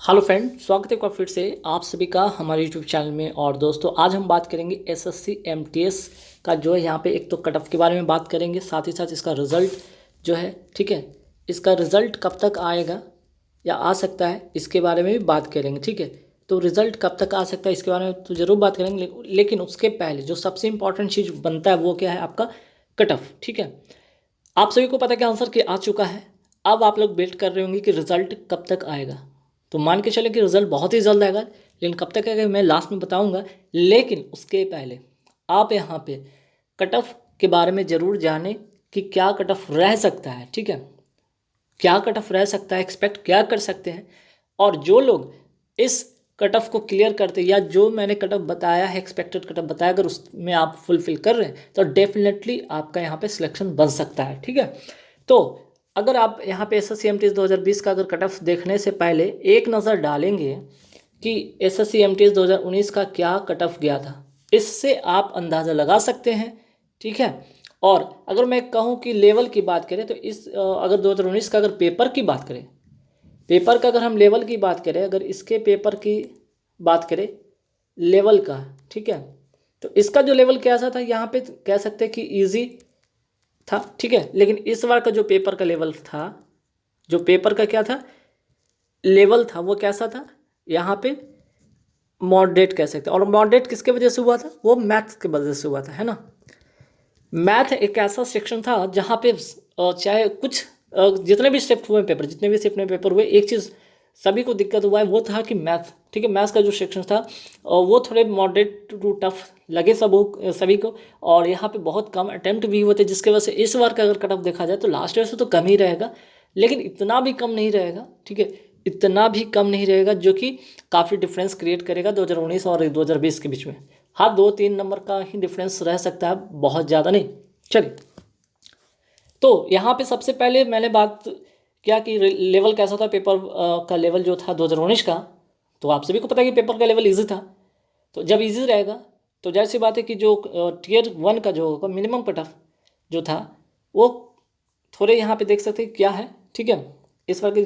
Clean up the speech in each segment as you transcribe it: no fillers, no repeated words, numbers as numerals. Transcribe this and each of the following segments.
Hello friend, स्वागत है एक बार फिर से आप सभी का हमारे यूट्यूब चैनल में। और दोस्तों, आज हम बात करेंगे एसएससी एमटीएस का जो है यहाँ पे एक तो कट ऑफ के बारे में बात करेंगे, साथ ही साथ इसका रिज़ल्ट जो है, ठीक है, इसका रिज़ल्ट कब तक आएगा या आ सकता है इसके बारे में भी बात करेंगे। ठीक है, तो रिज़ल्ट कब तक आ सकता है इसके बारे में तो ज़रूर बात करेंगे, लेकिन उसके पहले जो सबसे इंपॉर्टेंट चीज़ बनता है वो क्या है, आपका कट ऑफ। ठीक है, आप सभी को पता है कि आंसर आ चुका है। अब आप लोग वेट कर रहे होंगे कि रिज़ल्ट कब तक आएगा। तो मान के चले कि रिज़ल्ट बहुत ही जल्द आएगा, लेकिन कब तक आएगा मैं लास्ट में बताऊंगा। लेकिन उसके पहले आप यहाँ पे कट ऑफ के बारे में ज़रूर जानें कि क्या कट ऑफ रह सकता है। ठीक है, क्या कट ऑफ रह सकता है, एक्सपेक्ट क्या कर सकते हैं। और जो लोग इस कट ऑफ को क्लियर करते, या जो मैंने कट ऑफ बताया है, एक्सपेक्टेड कट ऑफ बताया, अगर उसमें आप फुलफिल कर रहे हैं तो डेफिनेटली आपका यहाँ पे सिलेक्शन बन सकता है। ठीक है, तो अगर आप यहाँ पे एसएससी एमटीएस 2020 का अगर कट ऑफ देखने से पहले एक नज़र डालेंगे कि एसएससी एमटीएस 2019 का क्या कट ऑफ गया था, इससे आप अंदाज़ा लगा सकते हैं। ठीक है, और अगर मैं कहूँ कि लेवल की बात करें तो अगर 2019 का अगर पेपर की बात करें, पेपर का अगर हम लेवल की बात करें, अगर इसके पेपर की बात करें लेवल का, ठीक है, तो इसका जो लेवल कैसा था यहाँ पे कह सकते हैं कि इजी था। ठीक है, लेकिन इस बार का जो पेपर का लेवल था, जो पेपर का क्या था लेवल था, वो कैसा था यहाँ पे मॉडरेट कह सकते हैं। और मॉडरेट किसके वजह से हुआ था, वो मैथ्स के वजह से हुआ था, है ना। मैथ एक ऐसा सेक्शन था जहाँ पे चाहे कुछ जितने भी स्टेप हुए पेपर, जितने भी स्टेप में पेपर हुए, एक चीज़ सभी को दिक्कत हुआ है वो था कि मैथ। ठीक है, मैथ्स का जो सेक्शन था वो थोड़े मॉडरेट टू टफ लगे सभी को। और यहाँ पे बहुत कम अटेम्प्ट भी हुए थे, जिसकी वजह से इस बार का अगर कट ऑफ देखा जाए तो लास्ट ईयर से तो कम ही रहेगा, लेकिन इतना भी कम नहीं रहेगा। ठीक है, इतना भी कम नहीं रहेगा जो कि काफ़ी डिफरेंस क्रिएट करेगा 2019 और 2020 के बीच में। हाँ, 2-3 नंबर का ही डिफरेंस रह सकता है, बहुत ज़्यादा नहीं। चलिए, तो यहाँ पे सबसे पहले मैंने बात किया कि लेवल कैसा था पेपर का लेवल जो था 2019 का। तो आप सभी को पता है कि पेपर का लेवल इजी था। तो जब इजी रहेगा तो जाहिर सी बात है कि जो टियर 1 का जो होगा मिनिमम कट ऑफ जो था वो थोड़े यहाँ पे देख सकते हैं क्या है। ठीक है, इस बार की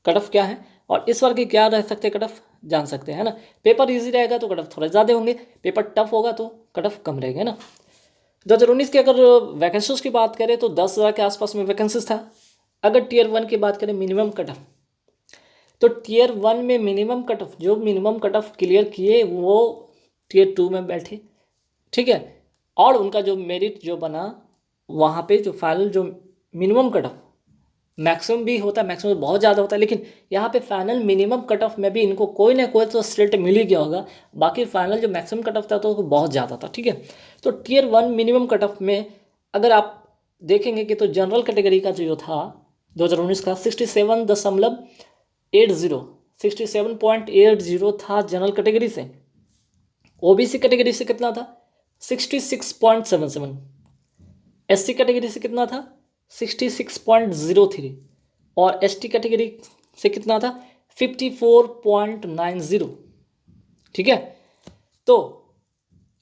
कट ऑफ क्या है और इस बार की क्या रह सकते हैं कट ऑफ जान सकते हैं ना। पेपर इजी रहेगा तो कट ऑफ थोड़े ज़्यादा होंगे, पेपर टफ होगा तो कट ऑफ कम रहेगा ना। 2019 की अगर वैकेंसीज की बात करें तो 10,000 के आसपास में वैकेंसीज था। अगर टियर 1 की बात करें मिनिमम कट ऑफ, तो टियर 1 में मिनिमम कट ऑफ, जो मिनिमम कट ऑफ क्लियर किए वो टियर 2 में बैठे। ठीक है, और उनका जो मेरिट जो बना वहाँ पे जो फाइनल जो मिनिमम कट ऑफ, मैक्सिमम भी होता है, मैक्सिमम बहुत ज़्यादा होता है, लेकिन यहाँ पे फाइनल मिनिमम कट ऑफ में भी इनको कोई ना कोई तो स्टेट मिल ही गया होगा। बाकी फाइनल जो मैक्सिमम कट ऑफ था तो वो बहुत ज़्यादा था। ठीक है, तो टियर 1 मिनिमम कट ऑफ में अगर आप देखेंगे कि तो जनरल कैटेगरी का जो था 2019 का 67.80 67.80 था जनरल कैटेगरी से। ओबीसी कैटेगरी से कितना था 66.77, एससी कैटेगरी से कितना था 66.03, और एसटी कैटेगरी से कितना था 54.90। ठीक है, तो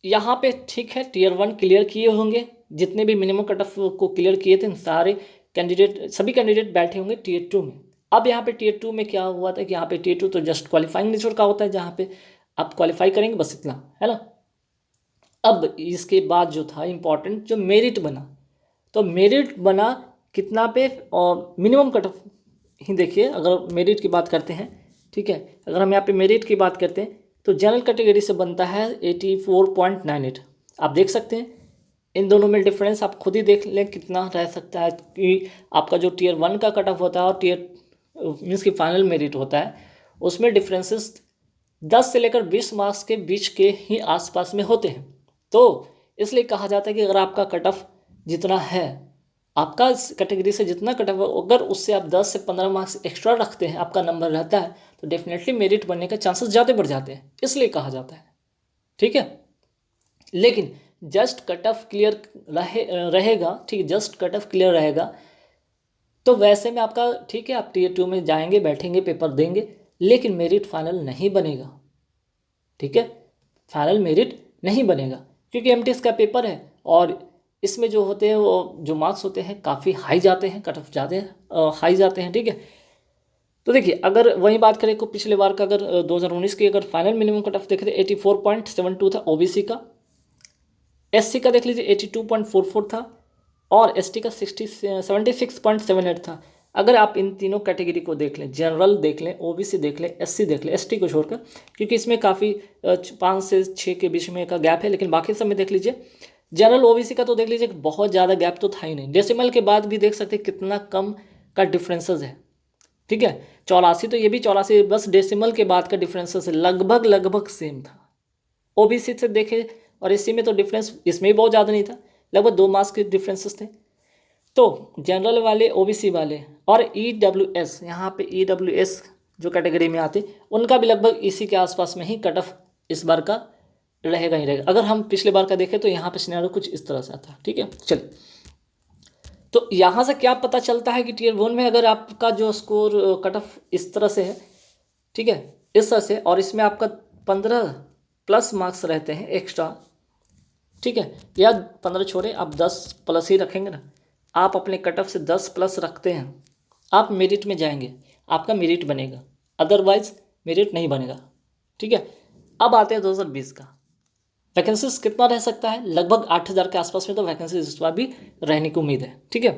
यहाँ पे ठीक है टियर 1 क्लियर किए होंगे, जितने भी मिनिमम कट ऑफ को क्लियर किए थे सारे कैंडिडेट, सभी कैंडिडेट बैठे होंगे टियर 2 में। अब यहाँ पे टियर 2 में क्या हुआ था कि यहाँ पे टियर 2 तो जस्ट क्वालिफाइंग नेचर का होता है, जहाँ पे आप क्वालिफाई करेंगे बस इतना, है ना। अब इसके बाद जो था इम्पॉर्टेंट जो मेरिट बना, तो मेरिट बना कितना पे, और मिनिमम कट ऑफ ही देखिए अगर मेरिट की बात करते हैं। ठीक है, अगर हम यहाँ पे मेरिट की बात करते हैं तो जनरल कैटेगरी से बनता है 84.98। आप देख सकते हैं इन दोनों में डिफरेंस, आप खुद ही देख लें कितना रह सकता है कि आपका जो टियर 1 का कट ऑफ होता है और टियर मीन्स की फाइनल मेरिट होता है, उसमें डिफरेंसेस 10 से लेकर 20 मार्क्स के बीच के ही आसपास में होते हैं। तो इसलिए कहा जाता है कि अगर आपका कट ऑफ जितना है, आपका इस कैटेगरी से जितना कट ऑफ, अगर उससे आप 10 से 15 मार्क्स एक्स्ट्रा रखते हैं, आपका नंबर रहता है, तो डेफिनेटली मेरिट बनने के चांसेस ज़्यादा बढ़ जाते हैं, इसलिए कहा जाता है। ठीक है, लेकिन जस्ट कट ऑफ क्लियर रहेगा, ठीक है, जस्ट कट ऑफ क्लियर रहेगा तो वैसे में आपका ठीक है, आप टियर 2 में जाएंगे, बैठेंगे, पेपर देंगे, लेकिन मेरिट फाइनल नहीं बनेगा। ठीक है, फाइनल मेरिट नहीं बनेगा क्योंकि एमटीएस का पेपर है और इसमें जो होते हैं वो जो मार्क्स होते हैं काफ़ी हाई जाते हैं, कट ऑफ ज़्यादा हाई जाते हैं। ठीक है, तो देखिए अगर वही बात करें को पिछले बार का, अगर 2019 की अगर फाइनल मिनिमम कट ऑफ देखे तो 84.72 था ओबीसी का, एससी का देख लीजिए 82.44 था, और एसटी का 76.78 था। अगर आप इन तीनों कैटेगरी को देख लें, जनरल देख लें, ओबीसी देख लें, एससी देख लें, एसटी को छोड़कर, क्योंकि इसमें काफ़ी 5 से 6 के बीच में का गैप है, लेकिन बाकी सब में देख लीजिए। जनरल ओबीसी का तो देख लीजिए बहुत ज़्यादा गैप तो था ही नहीं, डेसिमल के बाद भी देख सकते हैं कितना कम का डिफरेंसेस है। ठीक है, 84 तो ये भी 84, बस डेसिमल के बाद का डिफरेंसेस है, लगभग सेम था। ओबीसी से देखे और एससी में तो डिफरेंस इसमें भी बहुत ज़्यादा नहीं था, लगभग 2 मार्क्स के डिफरेंसेस थे। तो जनरल वाले, ओबीसी वाले और ईडब्ल्यूएस, यहाँ पे ईडब्ल्यूएस जो कैटेगरी में आते, उनका भी लगभग इसी के आसपास में ही कट ऑफ इस बार का रहेगा ही रहेगा। अगर हम पिछले बार का देखें तो यहाँ पे सिनेरियो कुछ इस तरह से आता है। ठीक है, चलिए, तो यहाँ से क्या पता चलता है कि टीयर 1 में अगर आपका जो स्कोर कट ऑफ इस तरह से है, ठीक है, इस तरह से, और इसमें आपका 15 प्लस मार्क्स रहते हैं एक्स्ट्रा, ठीक है, या 15 छोड़े आप 10 प्लस ही रखेंगे ना, आप अपने कट ऑफ से 10 प्लस रखते हैं, आप मेरिट में जाएंगे, आपका मेरिट बनेगा, अदरवाइज मेरिट नहीं बनेगा। ठीक है, अब आते हैं 2020 का वैकेंसीज कितना रह सकता है, लगभग 8000 के आसपास में तो वैकेंसीज इस बार भी रहने की उम्मीद है। ठीक है,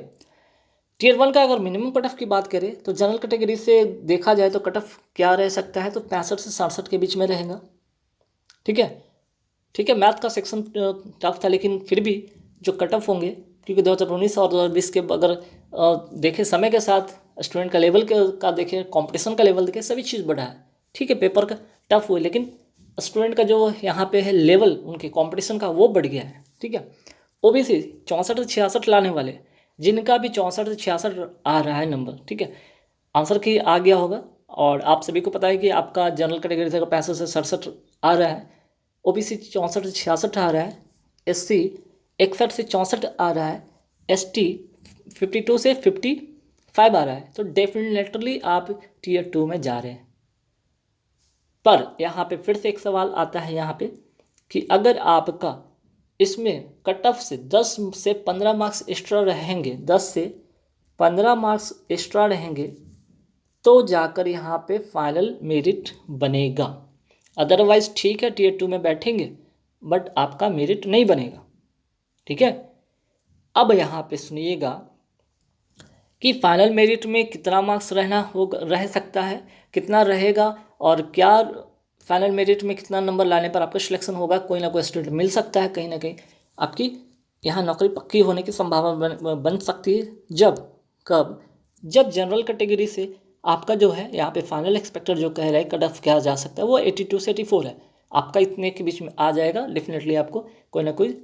टीयर 1 का अगर मिनिमम कट ऑफ की बात करें तो जनरल कैटेगरी से देखा जाए तो कट ऑफ क्या रह सकता है, तो 65 से 67 के बीच में रहेगा। ठीक है, ठीक है, मैथ का सेक्शन टफ था, लेकिन फिर भी जो कट ऑफ होंगे, क्योंकि 2019 और 2020 के अगर देखें समय के साथ स्टूडेंट का लेवल का देखें, कंपटीशन का लेवल देखें, सभी चीज़ बढ़ा है। ठीक है, पेपर का टफ हुए, लेकिन स्टूडेंट का जो यहाँ पे है लेवल उनके कंपटीशन का वो बढ़ गया है। ठीक है, ओबीसी 64 से 66 लाने वाले, जिनका भी 64 से 66 आ रहा है नंबर, ठीक है, आंसर की आ गया होगा, और आप सभी को पता है कि आपका जनरल कैटेगरी से अगर 65 से 67 आ रहा है, ओबीसी 64 से 66 आ रहा है, एससी 61 से 64 आ रहा है, एसटी 52 से 55 आ रहा है, तो डेफिनेटली आप टीयर 2 में जा रहे हैं। पर यहाँ पे फिर से एक सवाल आता है यहाँ पे कि अगर आपका इसमें कट ऑफ से 10 से 15 मार्क्स एक्स्ट्रा रहेंगे, 10 से 15 मार्क्स एक्स्ट्रा रहेंगे, तो जाकर यहाँ पे फाइनल मेरिट बनेगा। अदरवाइज ठीक है, टीयर 2 में बैठेंगे बट आपका मेरिट नहीं बनेगा। ठीक है, अब यहाँ पे सुनिएगा कि फाइनल मेरिट में कितना मार्क्स रह सकता है, कितना रहेगा, और क्या फाइनल मेरिट में कितना नंबर लाने पर आपका सिलेक्शन होगा। कोई ना कोई स्टूडेंट मिल सकता है, कहीं ना कहीं आपकी यहाँ नौकरी पक्की होने की संभावना बन सकती है। जब जनरल कैटेगरी से आपका जो है यहाँ पे फाइनल एक्सपेक्टेड जो कह रहा है कट ऑफ क्या जा सकता है, वो 82 से 84 है, आपका इतने के बीच में आ जाएगा, डेफिनेटली आपको कोई ना कोई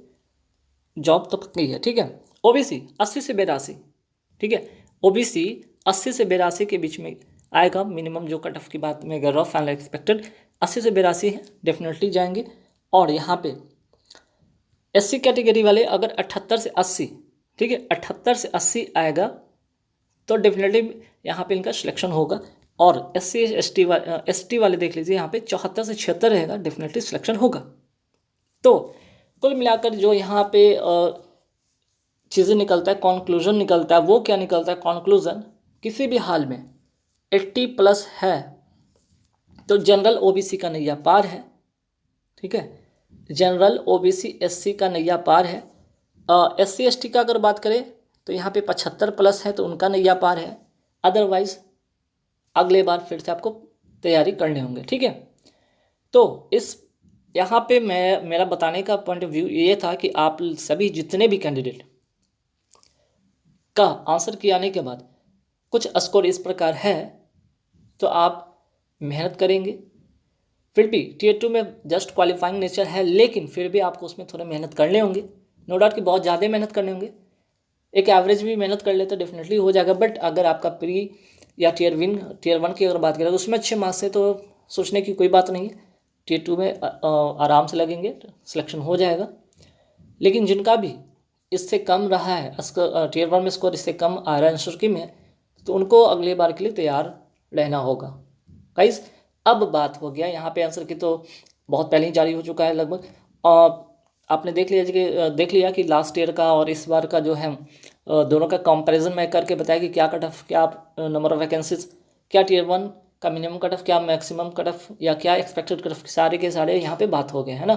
जॉब तो पक्की है। ठीक है, ओबीसी 80 से 82, ठीक है, ओबीसी 80 से 82 के बीच में आएगा। मिनिमम जो कट ऑफ की बात मैं कर रहा हूँ, फाइनल एक्सपेक्टेड 80 से 82 है, डेफिनेटली जाएंगे। और यहाँ पे एससी कैटेगरी वाले अगर 78 से 80, ठीक है, 78 से 80 आएगा तो डेफिनेटली यहाँ पे इनका सिलेक्शन होगा। और एससी एसटी वाले देख लीजिए, यहाँ पे 74 से 76 रहेगा, डेफिनेटली सिलेक्शन होगा। तो कुल मिलाकर जो यहाँ पे चीज़ें निकलता है, कॉन्क्लूजन निकलता है, वो क्या निकलता है कॉन्क्लूजन, किसी भी हाल में 80 प्लस है तो जनरल ओबीसी का नैया पार है। ठीक है, जनरल ओबीसी एससी का नैया पार है। एससी एसटी का अगर बात करें तो यहाँ पे 75 प्लस है तो उनका नैया पार है, अदरवाइज अगले बार फिर से आपको तैयारी करने होंगे। ठीक है, तो इस यहाँ पे मेरा बताने का पॉइंट ऑफ व्यू ये था कि आप सभी जितने भी कैंडिडेट का आंसर किए आने के बाद कुछ स्कोर इस प्रकार है, तो आप मेहनत करेंगे। फिर भी टीयर 2 में जस्ट क्वालिफाइंग नेचर है, लेकिन फिर भी आपको उसमें थोड़े मेहनत करने होंगे, नो डाउट कि बहुत ज़्यादा मेहनत करने होंगे। एक एवरेज भी मेहनत कर ले तो डेफिनेटली हो जाएगा, बट अगर आपका प्री या टीयर 1 की अगर बात करें तो उसमें अच्छे मार्क्स है तो सोचने की कोई बात नहीं है, टीयर 2 में आराम से लगेंगे, सिलेक्शन हो जाएगा। लेकिन जिनका भी इससे कम रहा है, टीयर 1 में स्कोर इससे कम आ रहा है आंसर की में, तो उनको अगले बार के लिए तैयार रहना होगा। गाइस, अब बात हो गया यहाँ पे आंसर की, तो बहुत पहले ही जारी हो चुका है लगभग। आपने देख लिया कि लास्ट ईयर का और इस बार का जो है दोनों का कंपैरिजन मैं करके बताया कि क्या कट ऑफ, क्या नंबर ऑफ वैकेंसीज क्या टीयर 1 का मिनिमम कट ऑफ, क्या मैक्सिमम कट ऑफ, या क्या एक्सपेक्टेड कट ऑफ, सारे के सारे यहाँ पे बात हो गए, है ना।